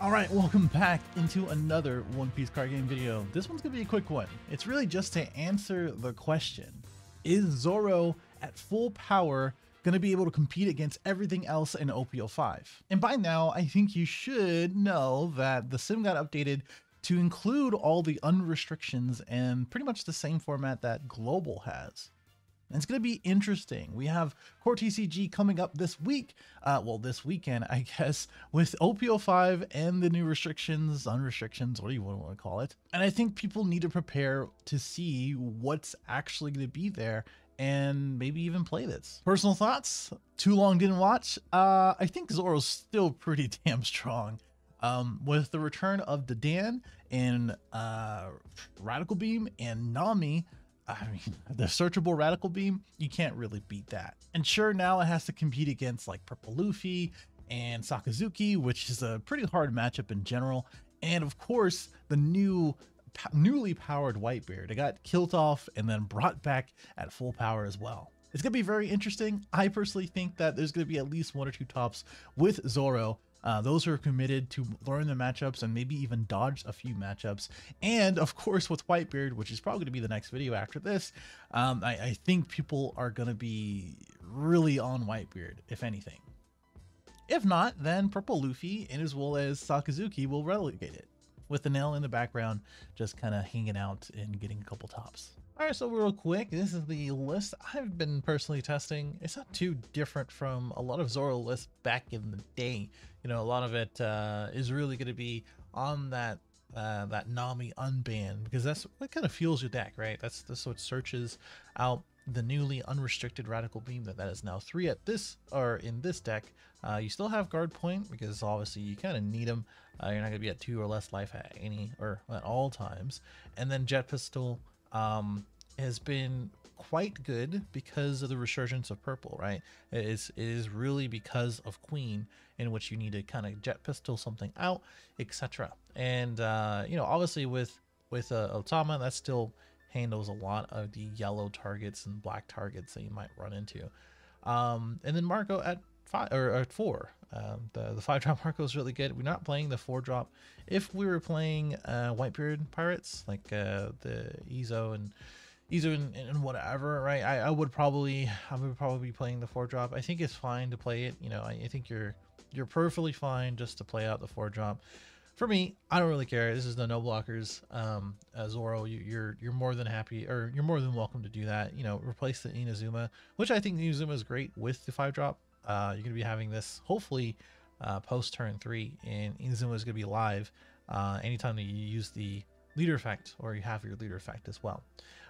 Alright, welcome back into another One Piece card game video. This one's gonna be a quick one. It's really just to answer the question, is Zoro at full power gonna be able to compete against everything else in OP05? And by now, I think you should know that the sim got updated to include all the unrestrictions and pretty much the same format that Global has. And it's going to be interesting. We have Core TCG coming up this week, well, this weekend, I guess, with OP05 and the new restrictions, unrestrictions, what do you want to call it? And I think people need to prepare to see what's actually going to be there and maybe even play this. Personal thoughts? Too long didn't watch? I think Zoro's still pretty damn strong. With the return of Dadan and Radical Beam and Nami, I mean, the searchable Radical Beam, you can't really beat that. And sure, now it has to compete against like Purple Luffy and Sakazuki, which is a pretty hard matchup in general. And of course, the newly powered Whitebeard. It got killed off and then brought back at full power as well. It's going to be very interesting. I personally think that there's going to be at least one or two tops with Zoro. Those who are committed to learn the matchups and maybe even dodge a few matchups. And of course with Whitebeard, which is probably going to be the next video after this, I think people are going to be really on Whitebeard, if anything. If not, then Purple Luffy and as well as Sakazuki will relegate it, with the nail in the background just kind of hanging out and getting a couple tops. All right, so real quick, this is the list I've been personally testing. It's not too different from a lot of Zoro lists back in the day. You know, a lot of it is really going to be on that Nami unbanned, because that's what kind of fuels your deck, right? That's what searches out the newly unrestricted Radical Beam that is now 3 at this, or in this deck. You still have guard point because obviously you kind of need them. You're not going to be at 2 or less life at any or at all times. And then Jet Pistol has been quite good because of the resurgence of purple, right? It is really because of Queen, in which you need to kind of Jet Pistol something out, etc. And you know, obviously with Otama, that still handles a lot of the yellow targets and black targets that you might run into. And then Marco at 5 or at 4. The 5-drop Marco is really good. We're not playing the 4-drop. If we were playing Whitebeard pirates like the Izo and whatever, right? I would probably be playing the 4-drop. I think it's fine to play it. You know, I think you're perfectly fine just to play out the 4-drop. For me, I don't really care. This is the no blockers. Zoro, you're more than happy, or you're more than welcome to do that. You know, replace the Inazuma, which I think Inazuma is great with the 5-drop. You're gonna be having this hopefully post turn 3, and Inazuma is gonna be live anytime that you use the leader effect, or you have your leader effect as well.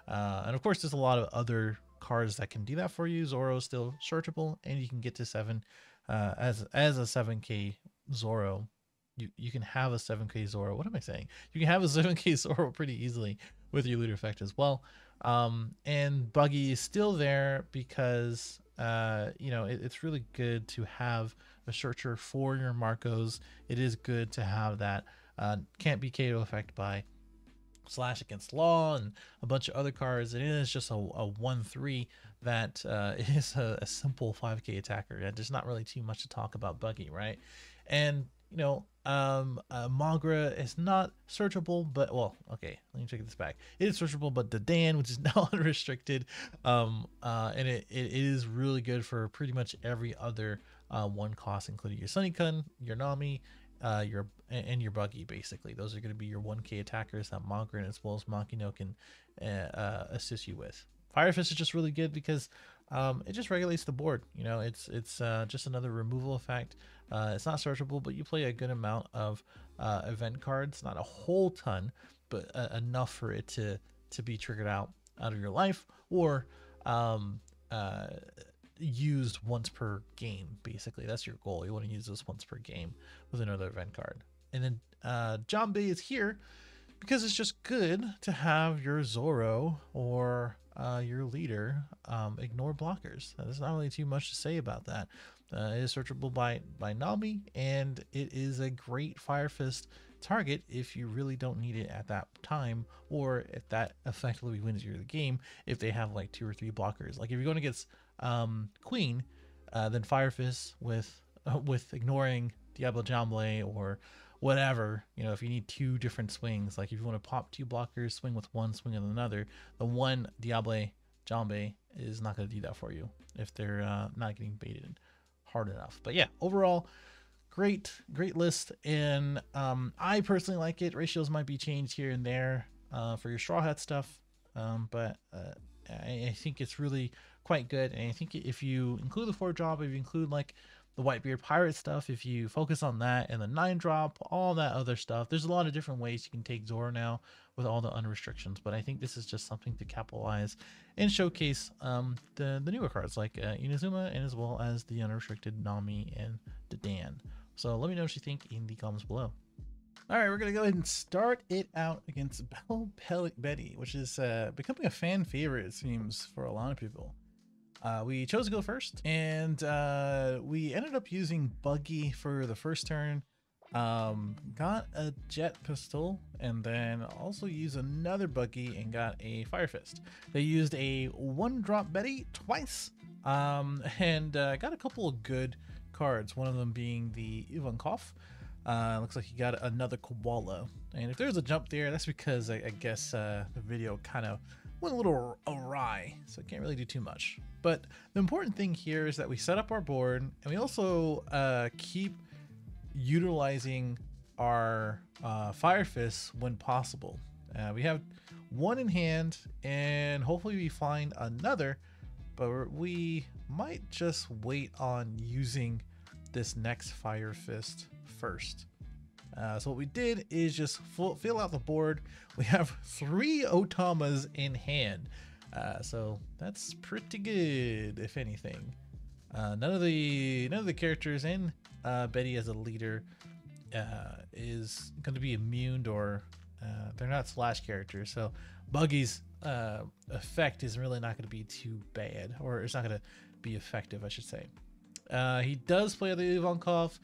And of course, there's a lot of other cards that can do that for you. Zoro is still searchable, and you can get to 7 as a 7k Zoro. You can have a 7k Zoro. What am I saying? You can have a 7k Zoro pretty easily with your leader effect as well. And Buggy is still there because you know, it's really good to have a searcher for your Marcos. It is good to have that can't be KO effect by Slash Against Law and a bunch of other cards. It is just a 1/3 that is a simple 5k attacker. There's not really too much to talk about Buggy, right? And you know, Magra is not searchable, but well, okay, let me take this back. It is searchable, but Dadan, which is now unrestricted, and it is really good for pretty much every other 1 cost, including your Sunnykun, your Nami, your Buggy. Basically, those are going to be your 1k attackers that Magra as well as Makino can assist you with. Fire Fist is just really good because it just regulates the board. You know, it's just another removal effect. It's not searchable, but you play a good amount of event cards, not a whole ton, but enough for it to be triggered out of your life, or used once per game. Basically, that's your goal. You want to use this once per game with another event card. And then Jambe is here because it's just good to have your Zoro or your leader ignore blockers. There's not really too much to say about that. It is searchable by Nami, and it is a great Fire Fist target if you really don't need it at that time, or if that effectively wins you the game if they have like 2 or 3 blockers. Like if you're going against Queen, then Fire Fist with ignoring Diablo Jamble or whatever, you know, if you need two different swings, like if you want to pop two blockers, swing with one, swing with another, the one Diable Jambe is not going to do that for you if they're not getting baited hard enough. But yeah, overall, great list. And I personally like it. Ratios might be changed here and there for your Straw Hat stuff, but I think it's really quite good. And I think if you include the 4-drop, if you include like the Whitebeard Pirate stuff, if you focus on that, and the 9-drop, all that other stuff, there's a lot of different ways you can take Zoro now with all the unrestrictions. But I think this is just something to capitalize and showcase the newer cards like Inazuma, and as well as the unrestricted Nami and Dadan. So let me know what you think in the comments below. All right, we're going to go ahead and start it out against Bell Betty, which is becoming a fan favorite, it seems, for a lot of people. We chose to go first, and we ended up using Buggy for the first turn. Got a Jet Pistol, and then also used another Buggy and got a Fire Fist. They used a 1-drop Betty twice, and got a couple of good cards, one of them being the Ivankov. Looks like he got another Koala, and if there's a jump there, that's because I guess the video kind of went a little awry, so I can't really do too much. But the important thing here is that we set up our board, and we also keep utilizing our Fire Fists when possible. We have one in hand, and hopefully we find another, but we might just wait on using this next Fire Fist first. So what we did is just fill out the board. We have 3 Otamas in hand, so that's pretty good, if anything. None of the characters in Betty as a leader is going to be immune, or they're not slash characters, so Buggy's effect is really not going to be too bad, or it's not going to be effective, I should say. He does play the Ivankov,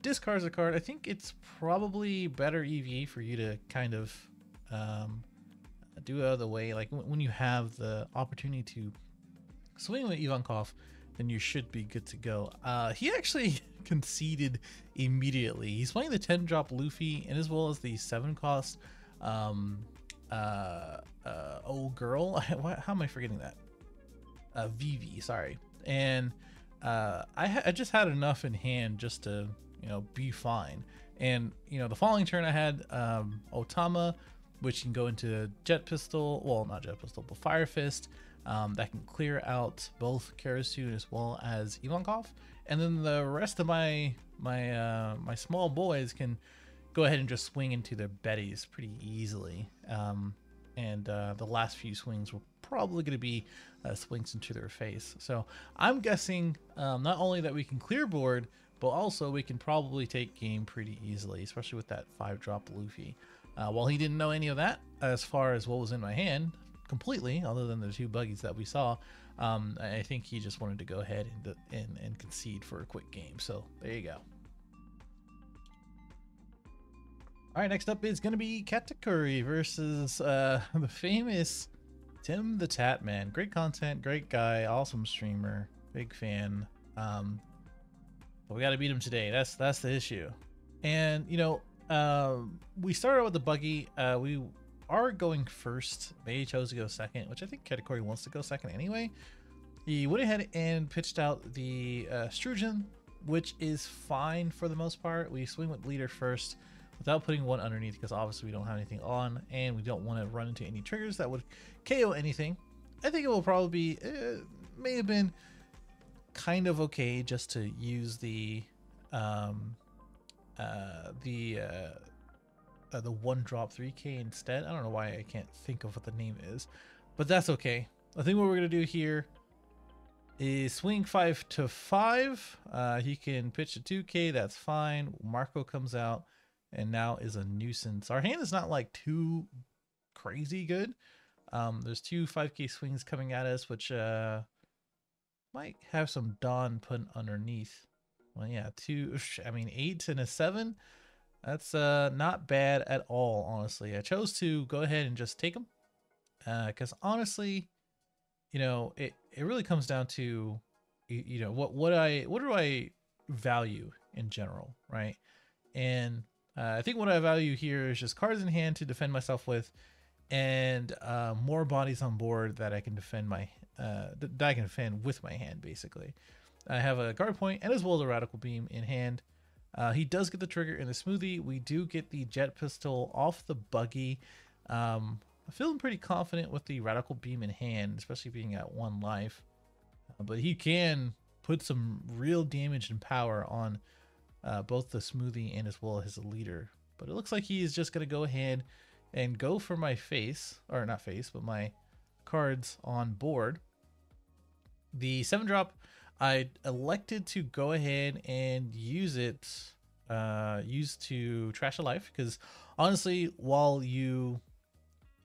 discards a card. I think it's probably better EV for you to kind of do it out of the way. Like when you have the opportunity to swing with Ivankov, then you should be good to go. He actually conceded immediately. He's playing the 10-drop Luffy, and as well as the 7-cost old girl. How am I forgetting that? Vivi, sorry. And I just had enough in hand just to, you know, be fine. And, you know, the following turn I had Otama, which can go into Jet Pistol, well, not Jet Pistol, but Fire Fist, that can clear out both Karasu as well as Ivankov. And then the rest of my small boys can go ahead and just swing into their Bettys pretty easily. And the last few swings were probably going to be swings into their face. So I'm guessing not only that we can clear board, but also we can probably take game pretty easily, especially with that 5-drop Luffy. While he didn't know any of that as far as what was in my hand completely, other than the 2 buggies that we saw, I think he just wanted to go ahead and concede for a quick game. So there you go. All right, next up is going to be Katakuri versus the famous Tim the Tat Man. Great content, great guy, awesome streamer, big fan. But we got to beat him today. That's the issue. And you know, we started out with the buggy. We are going first. May chose to go second, which I think Katakuri wants to go second anyway. He went ahead and pitched out the Strugen, which is fine for the most part. We swing with leader first without putting one underneath, because obviously we don't have anything on, and we don't want to run into any triggers that would KO anything. I think it will probably be, may have been kind of okay just to use the 1-drop 3K instead. I don't know why I can't think of what the name is, but that's okay. I think what we're gonna do here is swing 5 to 5. He can pitch a 2K, that's fine. Marco comes out and now is a nuisance. Our hand is not like too crazy good. There's 2 5K swings coming at us, which might have some Dawn put underneath. Well, yeah, 8 and a 7. That's not bad at all, honestly. I chose to go ahead and just take them because honestly, you know, it really comes down to, you know, what do I value in general, right? And I think what I value here is just cards in hand to defend myself with, and more bodies on board that I can defend that I can defend with my hand. Basically, I have a guard point and as well as a radical beam in hand. He does get the trigger in the smoothie. We do get the jet pistol off the buggy. I'm feeling pretty confident with the radical beam in hand, especially being at 1 life. But he can put some real damage and power on both the smoothie and as well as his leader. But it looks like he is just going to go ahead and go for my face, or not face, but my cards on board. The 7-drop, I elected to go ahead and use to trash a life, because honestly, while you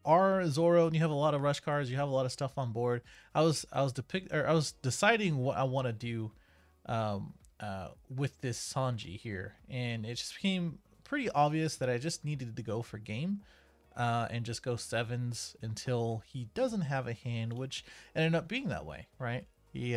are Zoro and you have a lot of rush cards, you have a lot of stuff on board, I was deciding what I want to do with this Sanji here, and it just became pretty obvious that I just needed to go for game. And just go 7s until he doesn't have a hand, which ended up being that way, right? We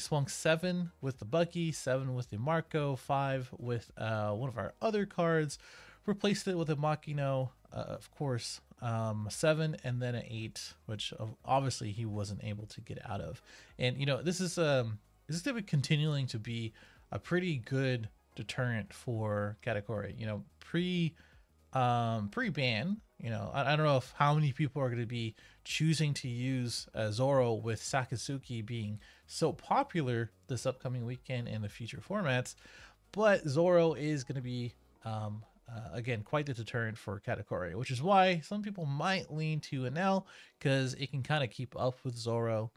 swung 7 with the Bucky, 7 with the Marco, 5 with one of our other cards, replaced it with a Makino, of course, 7 and then an 8, which obviously he wasn't able to get out of. And this is going to be continuing to be a pretty good deterrent for Katakuri. Pre-ban, I don't know how many people are going to be choosing to use Zoro with Sakatsuki being so popular this upcoming weekend and the future formats, but Zoro is going to be again quite the deterrent for Katakuri, which is why some people might lean to Enel, because it can kind of keep up with Zoro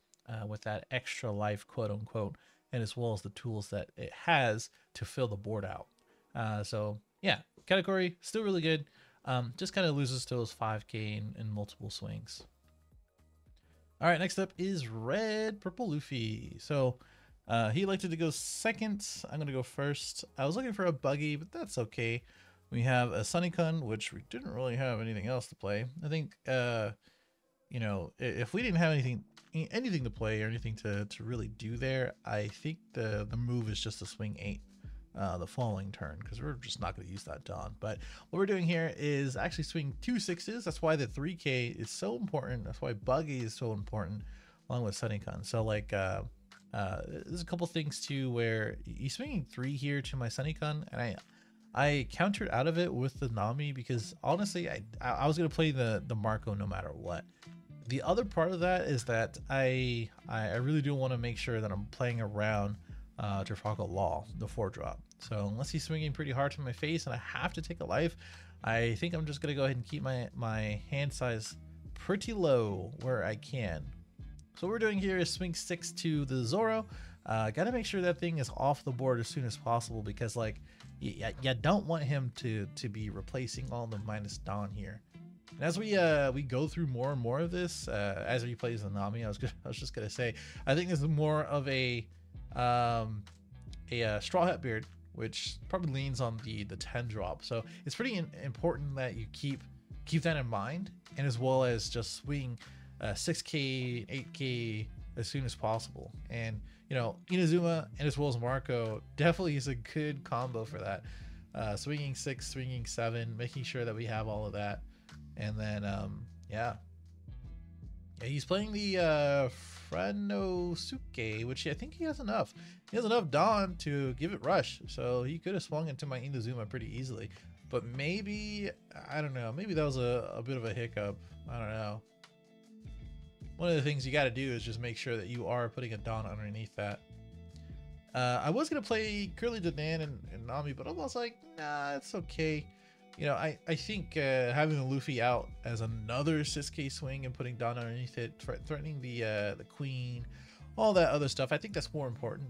with that extra life, quote unquote, and as well as the tools that it has to fill the board out. So yeah, Katakuri still really good. Just kind of loses to those 5k in multiple swings. All right, next up is Red Purple Luffy. So he elected to go second. I'm going to go first. I was looking for a buggy, but that's okay. We have a Sunikun, which we didn't really have anything else to play. I think, if we didn't have anything to play or anything to really do there, I think the move is just to swing 8. The following turn, because we're just not going to use that Dawn. But what we're doing here is actually swing 2 6s. That's why the 3k is so important. That's why buggy is so important, along with Sunikun. So like there's a couple things too where you swinging 3 here to my Sunikun, and I countered out of it with the Nami, because honestly I was going to play the Marco no matter what. The other part of that is that I really do want to make sure that I'm playing around Trafalgar Law, the 4-drop. So unless he's swinging pretty hard to my face and I have to take a life, I think I'm just going to go ahead and keep my hand size pretty low where I can. So what we're doing here is swing 6 to the Zoro. Gotta make sure that thing is off the board as soon as possible, because like you don't want him to be replacing all the minus Dawn here. And as we go through more and more of this, as he plays the Nami, I was just gonna say, I think this is more of a Straw Hat Beard, which probably leans on the 10-drop. So it's pretty important that you keep that in mind, and as well as just swing 6k 8k as soon as possible. And Inazuma and as well as Marco definitely is a good combo for that. Swinging 6, swinging 7, making sure that we have all of that. And then yeah, he's playing the Franosuke, which I think he has enough. He has enough Dawn to give it rush, so he could have swung into my Inazuma pretty easily. But maybe, I don't know, maybe that was a bit of a hiccup. I don't know. One of the things you got to do is just make sure that you are putting a Dawn underneath that. I was going to play Curly Danan and Nami, but I was like, nah, it's okay. I think having the Luffy out as another 6k swing and putting Dawn underneath it, threatening the Queen, all that other stuff, I think that's more important.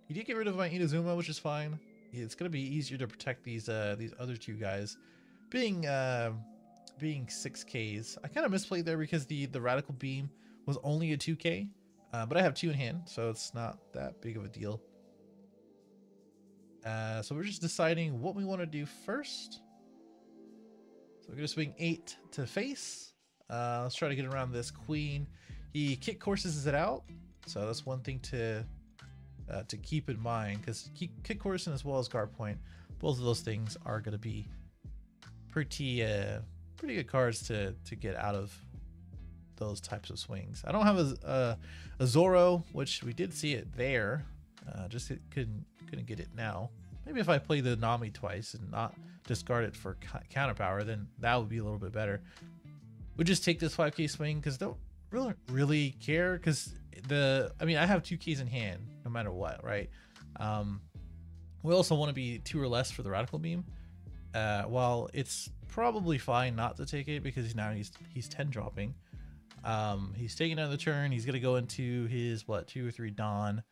He did get rid of my Inazuma, which is fine. It's going to be easier to protect these other 2 guys. Being 6ks, I kind of misplayed there because the Radical Beam was only a 2k, but I have 2 in hand, so it's not that big of a deal. So we're just deciding what we want to do first. So we're going to swing 8 to face. Let's try to get around this Queen. He kick courses it out, so that's one thing to to keep in mind, because kick coercion as well as guard point, both of those things are going to be pretty good cards to get out of those types of swings. I don't have a Zoro, which we did see it there, just couldn't get it now. Maybe if I play the Nami twice and not discard it for counter power, then that would be a little bit better. We'll just take this 5k swing because don't really care, because I mean I have 2ks in hand no matter what, right? We also want to be 2 or less for the radical beam. While it's probably fine not to take it because now he's 10 dropping. He's taking another turn. He's gonna go into his 2 or 3 Dawn.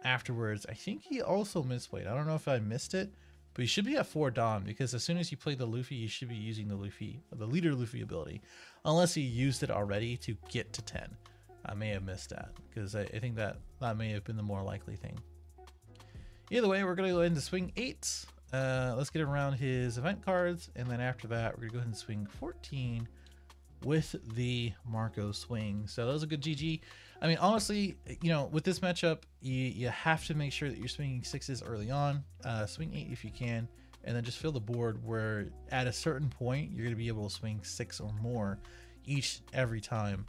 Afterwards, I think he also misplayed. I don't know if I missed it, but he should be at 4 Dawn, because as soon as you play the Luffy, you should be using the leader Luffy ability, unless he used it already to get to 10. I may have missed that, because I think that may have been the more likely thing. Either way, we're gonna go ahead and swing 8. Let's get around his event cards, and then after that, we're gonna go ahead and swing 14 with the Marco swing. So that was a good GG. I mean, honestly, you know, with this matchup, you have to make sure that you're swinging 6s early on. Swing 8 if you can, and then just fill the board where at a certain point you're going to be able to swing 6 or more every time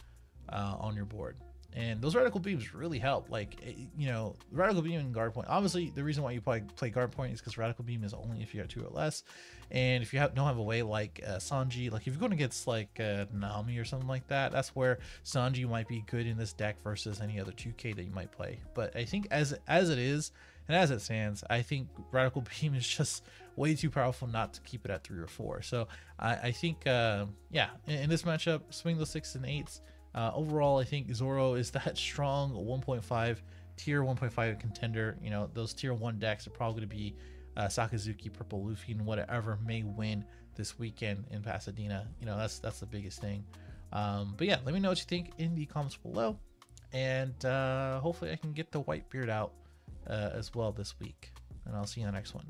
on your board. And those radical beams really help. Like, you know, radical beam and guard point. Obviously, the reason why you play guard point is because radical beam is only if you have 2 or less. And if you don't have a way like Sanji, like if you're going against like Nami or something like that, that's where Sanji might be good in this deck versus any other 2K that you might play. But I think as it is and as it stands, I think radical beam is just way too powerful not to keep it at 3 or 4. So I think, yeah, in this matchup, swing those 6s and 8s. Overall, I think Zoro is that strong 1.5 tier 1.5 contender. You know, those tier 1 decks are probably going to be Sakazuki, Purple Luffy, and whatever may win this weekend in Pasadena. You know, that's the biggest thing. But yeah, let me know what you think in the comments below, and hopefully I can get the white beard out as well this week, and I'll see you in the next one.